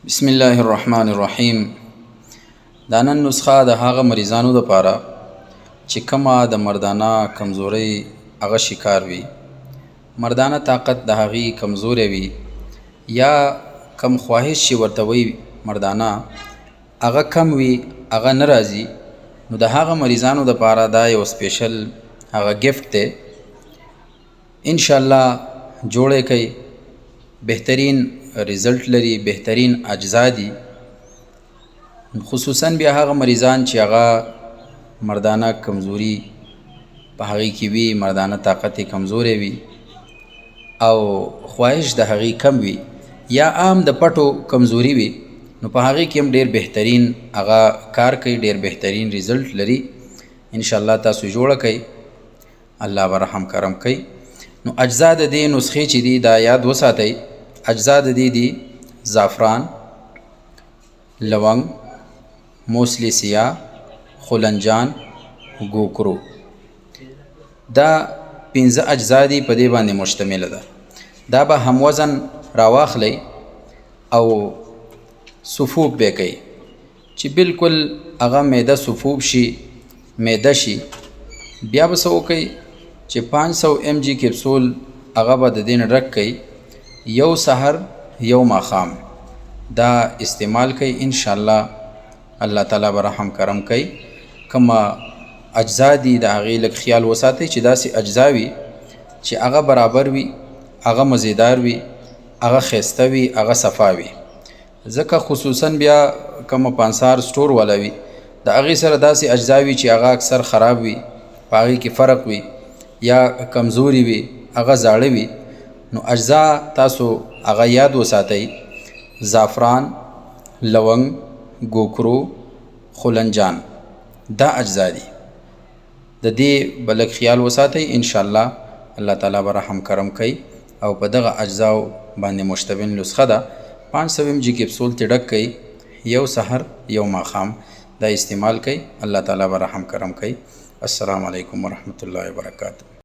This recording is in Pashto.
بسم الله الرحمن الرحیم. دا نن نسخه د هغه مریضانو دپاره چې کومه د مردانه کمزورۍ هغه شکار وي، مردانه طاقت د هغې کمزوری وي یا کم خواهش چې ورته وي مردانه هغه کم وي، هغه نه راځي، نو د هغه مریضانو دپاره دا یو سپیشل هغه ګفت دی. انشاءالله جوړی کوي، بهترین ریزلټ لري، بهترین اجزا دي، خصوصا بیا هغه مریضان چې هغه مردانه کمزوري په هغې کې وي، مردانه طاقت یې کمزوری وي او خواهش د هغې کم وي یا عام د پټو کمزوري وي، نو په هغې کې هم ډېر بهترین هغه کار کوي، ډېر بهترین ریزلټ لري. انشاءالله تاسو جوړه کوئ، الله به رحم کرم کوي. نو اجزا د دې نسخې چې دي دا یاد وساتئ. اجزا د دې دي زعفران، لونګ، موسلی سیاه، خلنجان، ګوکرو. دا 5 اجزا دي، په دې باندې مشتمله ده. دا به هم وزن راواخلی او صفوب به کوي چې بالکل هغه معده صفوب شي، معده شي. بیا به څه وکئ چې 500 mg کپسول هغه به د دې نه ډک کوي، یو سحر یو ماښام دا استعمال کوي. انشاءالله الله تعالی به رحم کرم کوي. کومه اجزا دي د هغې لږ خیال وساتئ چې داسې اجزا وي چې هغه برابر وي، هغه مزیدار وي، هغه ښایسته وي، هغه صفا وي. ځکه خصوصا بیا کومه پانسار سټور والا وي د هغې سره داسې اجزا وي چې هغه اکثر خراب وي، په هغې کې فرق وي یا کمزوري وي، هغه زاړه وي. نو اجزا تاسو هغه یاد وساتئ: زعفران، لونګ، ګوکرو، خلنجان. دا اجزا دي، د دې به لږ خیال وساتئ. انشاءالله الله تعالی به رحم کرم کوي او په دغه اجزاو باندې مشتمل نسخه ده. 500 mg کپسول ته ډک کوي، یو سحر یو ماښام دا استعمال کوي. الله تعالی به رحم کرم کوي. السلام علیکم ورحمت الله وبرکاته.